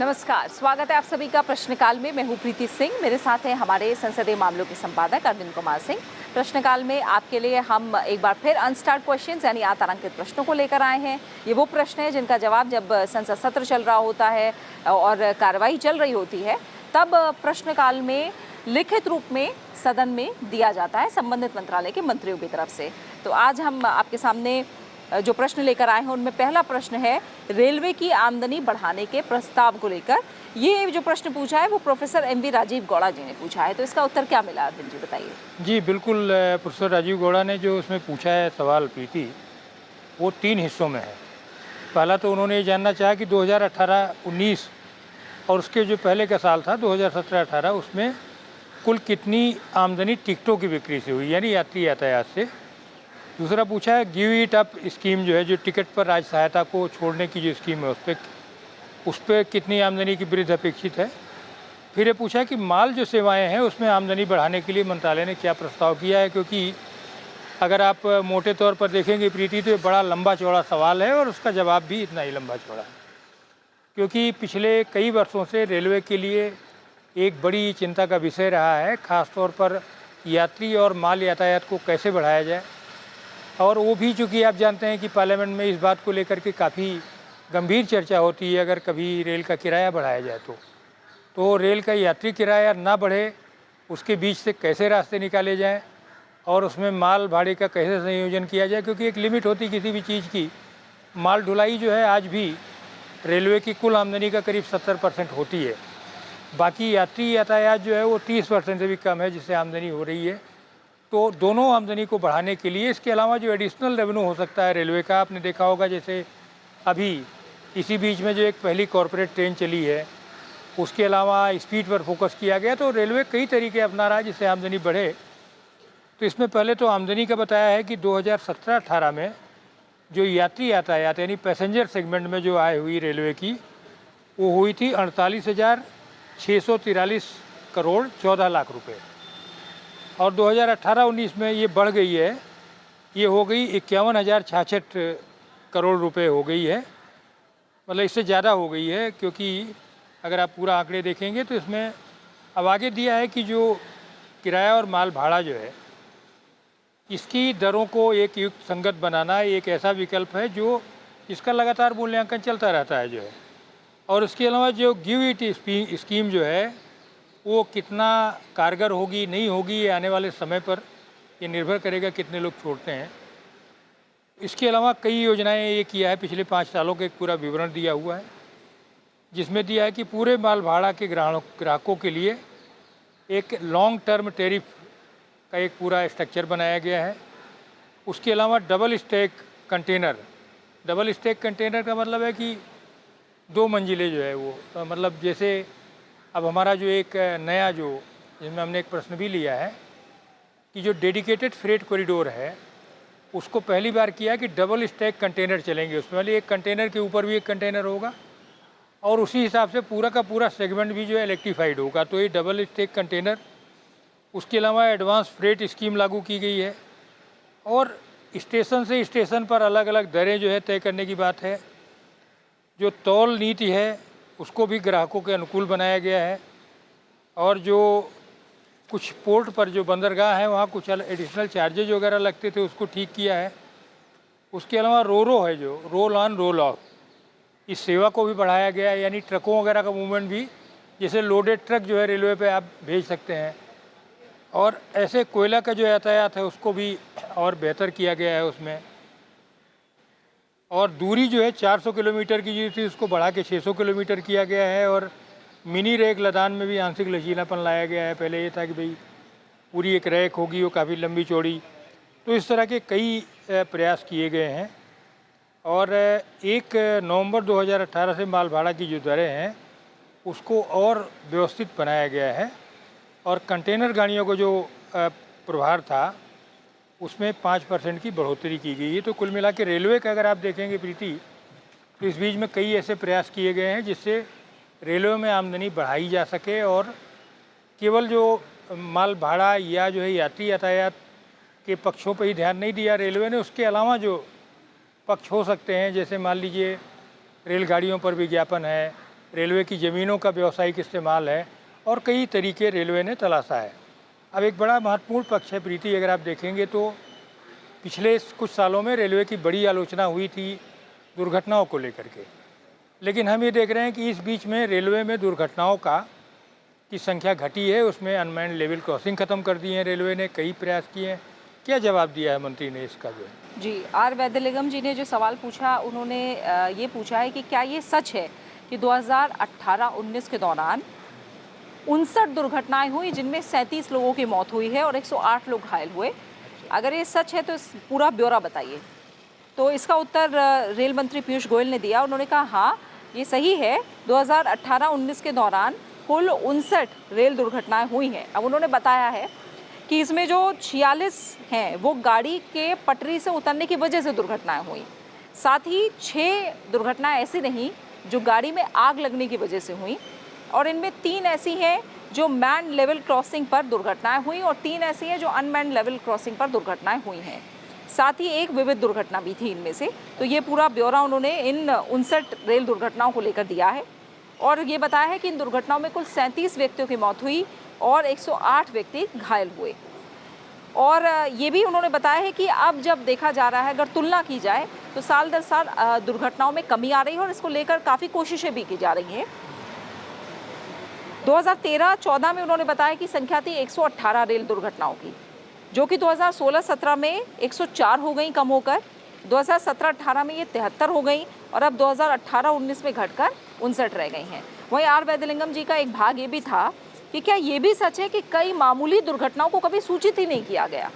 नमस्कार, स्वागत है आप सभी का प्रश्नकाल में। मैं हूं प्रीति सिंह, मेरे साथ हैं हमारे संसदीय मामलों के संपादक अरविंद कुमार सिंह। प्रश्नकाल में आपके लिए हम एक बार फिर अनस्टार्ट क्वेश्चंस यानी अतारांकित प्रश्नों को लेकर आए हैं। ये वो प्रश्न है जिनका जवाब जब संसद सत्र चल रहा होता है और कार्यवाही चल रही होती है तब प्रश्नकाल में लिखित रूप में सदन में दिया जाता है संबंधित मंत्रालय के मंत्रियों की तरफ से। तो आज हम आपके सामने जो प्रश्न लेकर आए हैं उनमें पहला प्रश्न है रेलवे की आमदनी बढ़ाने के प्रस्ताव को लेकर। ये जो प्रश्न पूछा है वो प्रोफेसर एमवी राजीव गौड़ा जी ने पूछा है, तो इसका उत्तर क्या मिला अरविंद जी, बताइए। जी बिल्कुल, प्रोफेसर राजीव गौड़ा ने जो उसमें पूछा है सवाल प्रीति, वो 3 हिस्सों में है। पहला तो उन्होंने ये जानना चाहा कि 2018-19 और उसके जो पहले का साल था 2017-18 उसमें कुल कितनी आमदनी टिकटों की बिक्री से हुई, यानी यात्री यातायात से। दूसरा पूछा है गिव इट अप स्कीम, जो है जो टिकट पर राज्य सहायता को छोड़ने की जो स्कीम है उस पर कितनी आमदनी की वृद्धि अपेक्षित है। फिर ये पूछा कि माल जो सेवाएं हैं उसमें आमदनी बढ़ाने के लिए मंत्रालय ने क्या प्रस्ताव किया है, क्योंकि अगर आप मोटे तौर पर देखेंगे प्रीति तो ये बड़ा लंबा चौड़ा सवाल है और उसका जवाब भी इतना ही लंबा चौड़ा है, क्योंकि पिछले कई वर्षों से रेलवे के लिए एक बड़ी चिंता का विषय रहा है, ख़ासतौर पर यात्री और माल यातायात को कैसे बढ़ाया जाए। और वो भी चूँकि आप जानते हैं कि पार्लियामेंट में इस बात को लेकर के काफ़ी गंभीर चर्चा होती है, अगर कभी रेल का किराया बढ़ाया जाए तो रेल का यात्री किराया ना बढ़े, उसके बीच से कैसे रास्ते निकाले जाएं और उसमें माल भाड़े का कैसे संयोजन किया जाए, क्योंकि एक लिमिट होती किसी भी चीज़ की। माल ढुलाई जो है आज भी रेलवे की कुल आमदनी का करीब 70% होती है, बाकी यात्री यातायात जो है वो 30% से भी कम है जिससे आमदनी हो रही है। तो दोनों आमदनी को बढ़ाने के लिए इसके अलावा जो एडिशनल रेवेन्यू हो सकता है रेलवे का, आपने देखा होगा जैसे अभी इसी बीच में जो एक पहली कॉरपोरेट ट्रेन चली है, उसके अलावा स्पीड पर फोकस किया गया, तो रेलवे कई तरीके अपना रहा है जिससे आमदनी बढ़े। तो इसमें पहले तो आमदनी का बताया है कि 2017-18 में जो यात्री यातायात यानी पैसेंजर सेगमेंट में जो आय हुई रेलवे की, वो हुई थी 48,643 करोड़ 14 लाख रुपये, और 2018-19 में ये बढ़ गई है, ये हो गई 51,066 करोड़ रुपए हो गई है। मतलब इससे ज़्यादा हो गई है, क्योंकि अगर आप पूरा आंकड़े देखेंगे तो इसमें अब आगे दिया है कि जो किराया और माल भाड़ा जो है इसकी दरों को एक युक्त संगत बनाना एक ऐसा विकल्प है जो इसका लगातार मूल्यांकन चलता रहता है जो है। और उसके अलावा जो गिव इट स्कीम जो है वो कितना कारगर होगी नहीं होगी, ये आने वाले समय पर ये निर्भर करेगा कितने लोग छोड़ते हैं। इसके अलावा कई योजनाएं ये किया है, पिछले 5 सालों का एक पूरा विवरण दिया हुआ है जिसमें दिया है कि पूरे माल भाड़ा के ग्राहकों के लिए एक लॉन्ग टर्म टैरिफ का एक पूरा स्ट्रक्चर बनाया गया है। उसके अलावा डबल स्टैक कंटेनर का मतलब है कि 2 मंजिलें जो है वो, मतलब जैसे अब हमारा जो एक नया जो जिसमें हमने एक प्रश्न भी लिया है कि जो डेडिकेटेड फ्रेट कॉरिडोर है उसको पहली बार किया कि डबल स्टैक कंटेनर चलेंगे, उसमें वाली एक कंटेनर के ऊपर भी एक कंटेनर होगा और उसी हिसाब से पूरा का पूरा सेगमेंट भी जो है इलेक्ट्रीफाइड होगा, तो ये डबल स्टैक कंटेनर। उसके अलावा एडवांस फ्रेट स्कीम लागू की गई है और स्टेशन से स्टेशन पर अलग अलग दरें जो है तय करने की बात है। जो तौल नीति है उसको भी ग्राहकों के अनुकूल बनाया गया है और जो कुछ पोर्ट पर जो बंदरगाह है वहाँ कुछ एडिशनल चार्जेज वगैरह लगते थे उसको ठीक किया है। उसके अलावा रोरो है जो रोल ऑन रोल ऑफ, इस सेवा को भी बढ़ाया गया है, यानी ट्रकों वगैरह का मूवमेंट भी, जैसे लोडेड ट्रक जो है रेलवे पे आप भेज सकते हैं। और ऐसे कोयला का जो यातायात है उसको भी और बेहतर किया गया है उसमें। और दूरी जो है 400 किलोमीटर की जो थी उसको बढ़ा के 600 किलोमीटर किया गया है। और मिनी रैक लदान में भी आंशिक लचीलापन लाया गया है। पहले ये था कि भाई पूरी एक रैक होगी, वो काफ़ी लंबी चौड़ी, तो इस तरह के कई प्रयास किए गए हैं। और 1 नवंबर 2018 से माल भाड़ा की जो दरें हैं उसको और व्यवस्थित बनाया गया है और कंटेनर गाड़ियों को जो प्रभार था उसमें 5% की बढ़ोतरी की गई है। तो कुल मिला के रेलवे का अगर आप देखेंगे प्रीति, तो इस बीच में कई ऐसे प्रयास किए गए हैं जिससे रेलवे में आमदनी बढ़ाई जा सके और केवल जो माल भाड़ा या जो है यात्री यातायात के पक्षों पर ही ध्यान नहीं दिया रेलवे ने, उसके अलावा जो पक्ष हो सकते हैं, जैसे मान लीजिए रेलगाड़ियों पर विज्ञापन है, रेलवे की ज़मीनों का व्यावसायिक इस्तेमाल है और कई तरीके रेलवे ने तलाशा है। अब एक बड़ा महत्वपूर्ण पक्ष है प्रीति, अगर आप देखेंगे तो पिछले कुछ सालों में रेलवे की बड़ी आलोचना हुई थी दुर्घटनाओं को लेकर के, लेकिन हम ये देख रहे हैं कि इस बीच में रेलवे में दुर्घटनाओं की संख्या घटी है। उसमें अनमैन्ड लेवल क्रॉसिंग ख़त्म कर दी है रेलवे ने, कई प्रयास किए हैं। क्या जवाब दिया है मंत्री ने इसका जो है? जी, आर वैद्यलिंगम जी ने जो सवाल पूछा, उन्होंने ये पूछा है कि क्या ये सच है कि 2018-19 के दौरान 59 दुर्घटनाएं हुई जिनमें 37 लोगों की मौत हुई है और 108 लोग घायल हुए। अगर ये सच है तो पूरा ब्यौरा बताइए। तो इसका उत्तर रेल मंत्री पीयूष गोयल ने दिया। उन्होंने कहा हाँ, ये सही है, 2018-19 के दौरान कुल 59 रेल दुर्घटनाएं हुई हैं। अब उन्होंने बताया है कि इसमें जो 46 हैं वो गाड़ी के पटरी से उतरने की वजह से दुर्घटनाएं हुई। साथ ही 6 दुर्घटनाएं ऐसी रहीं जो गाड़ी में आग लगने की वजह से हुई, और इनमें 3 ऐसी हैं जो मैन लेवल क्रॉसिंग पर दुर्घटनाएं हुई और 3 ऐसी हैं जो अनमैन लेवल क्रॉसिंग पर दुर्घटनाएं हुई हैं। साथ ही एक विविध दुर्घटना भी थी इनमें से। तो ये पूरा ब्यौरा उन्होंने इन 59 रेल दुर्घटनाओं को लेकर दिया है और ये बताया है कि इन दुर्घटनाओं में कुल 37 व्यक्तियों की मौत हुई और 108 व्यक्ति घायल हुए। और ये भी उन्होंने बताया है कि अब जब देखा जा रहा है, अगर तुलना की जाए तो साल दर साल दुर्घटनाओं में कमी आ रही है और इसको लेकर काफ़ी कोशिशें भी की जा रही हैं। 2013-14 में उन्होंने बताया कि संख्या थी 118 रेल दुर्घटनाओं की, जो कि 2016-17 में 104 हो गई कम होकर, 2017-18 में ये 73 हो गई और अब 2018-19 में घटकर 59 रह गई हैं। वहीं आर वैद्यलिंगम जी का एक भाग ये भी था कि क्या ये भी सच है कि कई मामूली दुर्घटनाओं को कभी सूचित ही नहीं किया गया?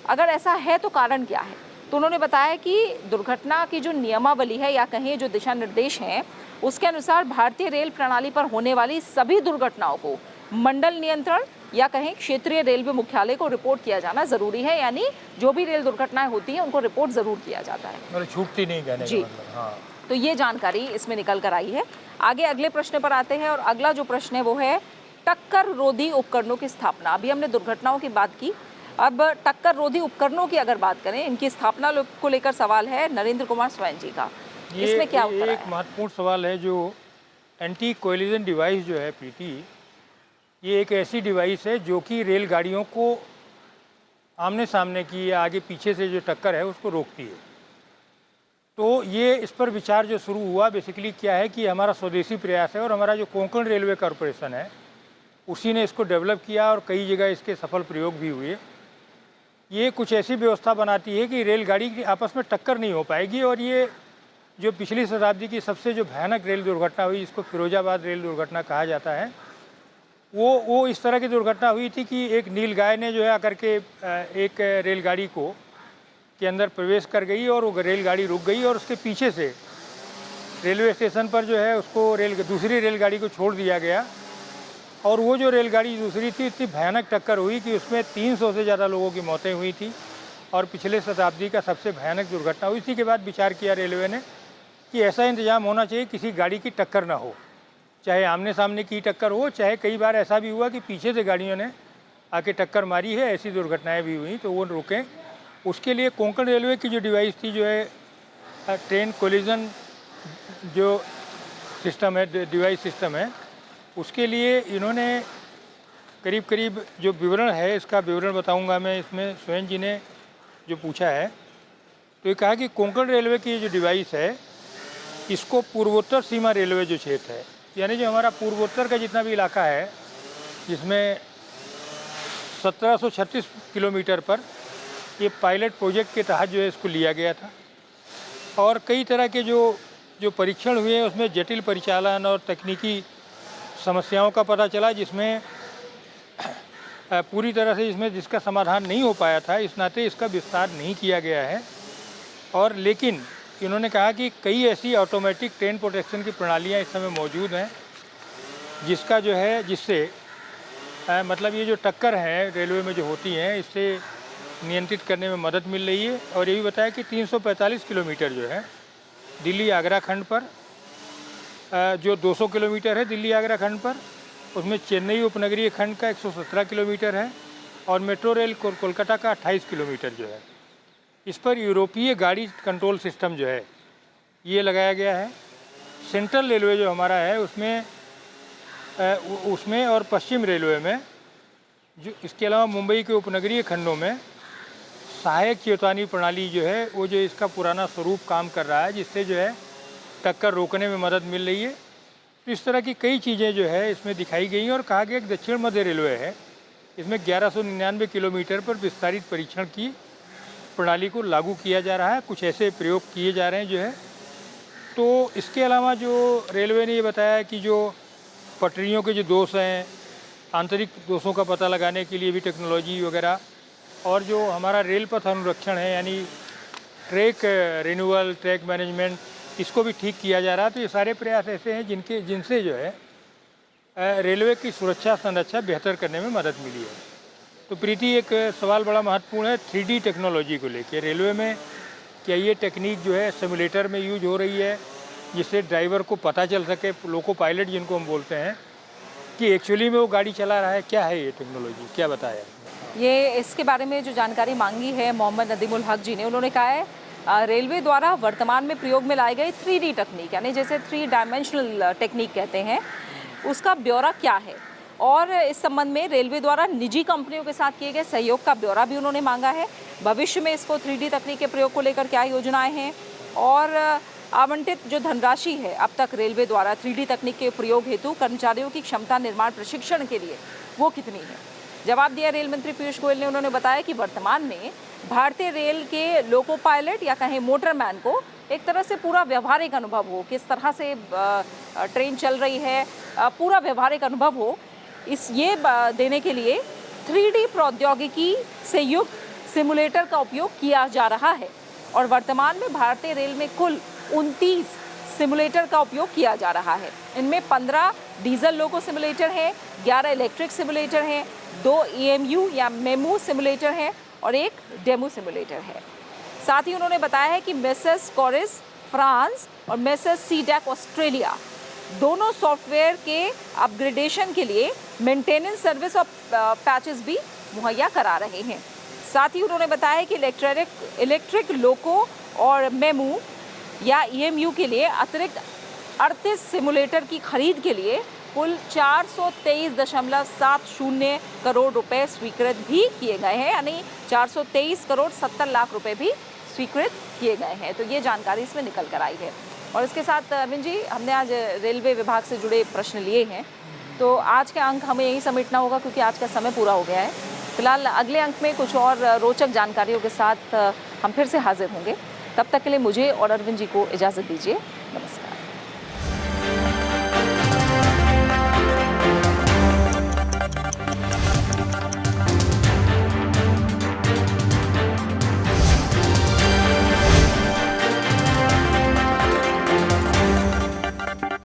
अगर ऐसा है तो कारण क्या है? तो उन्होंने बताया कि दुर्घटना की जो नियमावली है या कहें जो दिशा निर्देश हैं, उसके अनुसार भारतीय रेल प्रणाली पर होने वाली सभी दुर्घटनाओं को मंडल नियंत्रण या कहें क्षेत्रीय रेलवे मुख्यालय को रिपोर्ट किया जाना ज़रूरी है। यानी जो भी रेल दुर्घटनाएं होती हैं उनको रिपोर्ट ज़रूर किया जाता है, मतलब छूटती नहीं कहने जी। का मतलब। हाँ, तो ये जानकारी इसमें निकल कर आई है। आगे अगले प्रश्न पर आते हैं और अगला जो प्रश्न है वो है टक्कर रोधी उपकरणों की स्थापना। अभी हमने दुर्घटनाओं की बात की, अब टक्कर रोधी उपकरणों की अगर बात करें, इनकी स्थापना को लेकर सवाल है नरेंद्र कुमार स्वयं जी का। इसमें क्या उत्तर एक महत्वपूर्ण सवाल है। जो एंटी कोलिजन डिवाइस जो है प्रीति, ये एक ऐसी डिवाइस है जो कि रेलगाड़ियों को आमने सामने की या आगे पीछे से जो टक्कर है उसको रोकती है। तो ये इस पर विचार जो शुरू हुआ बेसिकली क्या है कि हमारा स्वदेशी प्रयास है और हमारा जो कोंकण रेलवे कॉरपोरेशन है उसी ने इसको डेवलप किया और कई जगह इसके सफल प्रयोग भी हुए। ये कुछ ऐसी व्यवस्था बनाती है कि रेलगाड़ी की आपस में टक्कर नहीं हो पाएगी। और ये जो पिछली शताब्दी की सबसे जो भयानक रेल दुर्घटना हुई, जिसको फिरोजाबाद रेल दुर्घटना कहा जाता है, वो इस तरह की दुर्घटना हुई थी कि एक नीलगाय ने जो है आकर के एक रेलगाड़ी के अंदर प्रवेश कर गई और वो रेलगाड़ी रुक गई और उसके पीछे से रेलवे स्टेशन पर जो है उसको दूसरी रेलगाड़ी को छोड़ दिया गया। और वो जो रेलगाड़ी दूसरी थी, इतनी भयानक टक्कर हुई कि उसमें 300 से ज़्यादा लोगों की मौतें हुई थी और पिछले शताब्दी का सबसे भयानक दुर्घटना हुई। इसी के बाद विचार किया रेलवे ने कि ऐसा इंतजाम होना चाहिए किसी गाड़ी की टक्कर ना हो, चाहे आमने सामने की टक्कर हो, चाहे कई बार ऐसा भी हुआ कि पीछे से गाड़ियों ने आके टक्कर मारी है, ऐसी दुर्घटनाएं भी हुई, तो वो रुकें। उसके लिए कोंकण रेलवे की जो डिवाइस थी, जो है ट्रेन कोलिजन जो सिस्टम है, डिवाइस सिस्टम है, उसके लिए इन्होंने करीब करीब जो विवरण है, इसका विवरण बताऊंगा मैं। इसमें स्वयं जी ने जो पूछा है तो ये कहा कि कोंकण रेलवे की जो डिवाइस है इसको पूर्वोत्तर सीमा रेलवे जो क्षेत्र है, यानी जो हमारा पूर्वोत्तर का जितना भी इलाका है, जिसमें 1736 किलोमीटर पर ये पायलट प्रोजेक्ट के तहत जो है इसको लिया गया था। और कई तरह के जो परीक्षण हुए हैं उसमें जटिल परिचालन और तकनीकी समस्याओं का पता चला, जिसमें पूरी तरह से इसमें जिसका समाधान नहीं हो पाया था, इस नाते इसका विस्तार नहीं किया गया है। और लेकिन इन्होंने कहा कि कई ऐसी ऑटोमेटिक ट्रेन प्रोटेक्शन की प्रणालियां इस समय मौजूद हैं जिसका जो है जिससे मतलब ये जो टक्कर है रेलवे में जो होती हैं, इससे नियंत्रित करने में मदद मिल रही है। और ये भी बताया कि 345 किलोमीटर जो है दिल्ली आगरा खंड पर, जो 200 किलोमीटर है दिल्ली आगरा खंड पर, उसमें चेन्नई उपनगरीय खंड का 117 किलोमीटर है और मेट्रो रेल कोलकाता का 28 किलोमीटर जो है, इस पर यूरोपीय गाड़ी कंट्रोल सिस्टम जो है ये लगाया गया है। सेंट्रल रेलवे जो हमारा है उसमें और पश्चिम रेलवे में, जो इसके अलावा मुंबई के उपनगरीय खंडों में सहायक चेतावनी प्रणाली जो है वो जो इसका पुराना स्वरूप काम कर रहा है, जिससे जो है टक्कर रोकने में मदद मिल रही है। तो इस तरह की कई चीज़ें जो है इसमें दिखाई गई हैं। और कहा गया कि दक्षिण मध्य रेलवे है, इसमें 1199 किलोमीटर पर विस्तारित परीक्षण की प्रणाली को लागू किया जा रहा है। कुछ ऐसे प्रयोग किए जा रहे हैं जो है। तो इसके अलावा जो रेलवे ने ये बताया कि जो पटरियों के जो दोष हैं, आंतरिक दोषों का पता लगाने के लिए भी टेक्नोलॉजी वगैरह, और जो हमारा रेल पथ अनुरक्षण है यानी ट्रैक रिन्यूअल, ट्रैक मैनेजमेंट, इसको भी ठीक किया जा रहा है। तो ये सारे प्रयास ऐसे हैं जिनसे जो है रेलवे की सुरक्षा संरक्षा बेहतर करने में मदद मिली है। तो प्रीति, एक सवाल बड़ा महत्वपूर्ण है 3D टेक्नोलॉजी को लेकर रेलवे में। क्या ये टेक्निक जो है सिमुलेटर में यूज हो रही है, जिससे ड्राइवर को पता चल सके, लोको पायलट जिनको हम बोलते हैं, कि एक्चुअली में वो गाड़ी चला रहा है? क्या है ये टेक्नोलॉजी, क्या बताया? ये इसके बारे में जो जानकारी मांगी है मोहम्मद नदीमुल हक जी ने, उन्होंने कहा है रेलवे द्वारा वर्तमान में प्रयोग में लाई गई 3D तकनीक, यानी जैसे 3 डायमेंशनल टेक्निक कहते हैं, उसका ब्यौरा क्या है। और इस संबंध में रेलवे द्वारा निजी कंपनियों के साथ किए गए सहयोग का ब्यौरा भी उन्होंने मांगा है। भविष्य में इसको 3D तकनीक के प्रयोग को लेकर क्या योजनाएं हैं और आवंटित जो धनराशि है अब तक रेलवे द्वारा 3D तकनीक के प्रयोग हेतु कर्मचारियों की क्षमता निर्माण प्रशिक्षण के लिए वो कितनी है। जवाब दिया रेल मंत्री पीयूष गोयल ने। उन्होंने बताया कि वर्तमान में भारतीय रेल के लोको पायलट या कहें मोटरमैन को एक तरह से पूरा व्यवहारिक अनुभव हो, किस तरह से ट्रेन चल रही है, पूरा व्यवहारिक अनुभव हो, ये देने के लिए 3D प्रौद्योगिकी से युक्त सिमुलेटर का उपयोग किया जा रहा है। और वर्तमान में भारतीय रेल में कुल 29 सिमुलेटर का उपयोग किया जा रहा है। इनमें 15 डीजल लोको सिमुलेटर हैं, 11 इलेक्ट्रिक सिमुलेटर हैं, 2 EMU या मेमू सिमुलेटर हैं और 1 डेमो सिमुलेटर है। साथ ही उन्होंने बताया है कि मेसर्स कोरिस फ्रांस और मेसर्स सीडैक ऑस्ट्रेलिया दोनों सॉफ्टवेयर के अपग्रेडेशन के लिए मेंटेनेंस सर्विस और पैचेस भी मुहैया करा रहे हैं। साथ ही उन्होंने बताया कि इलेक्ट्रिक लोको और मेमू या EMU के लिए अतिरिक्त 38 सिमुलेटर की खरीद के लिए कुल 423.70 करोड़ रुपए स्वीकृत भी किए गए हैं, यानी 423 करोड़ 70 लाख रुपए भी स्वीकृत किए गए हैं। तो ये जानकारी इसमें निकल कर आई है। और इसके साथ अरविंद जी, हमने आज रेलवे विभाग से जुड़े प्रश्न लिए हैं, तो आज के अंक हमें यही समेटना होगा क्योंकि आज का समय पूरा हो गया है। फिलहाल अगले अंक में कुछ और रोचक जानकारियों के साथ हम फिर से हाजिर होंगे। तब तक के लिए मुझे और अरविंद जी को इजाज़त दीजिए। नमस्कार।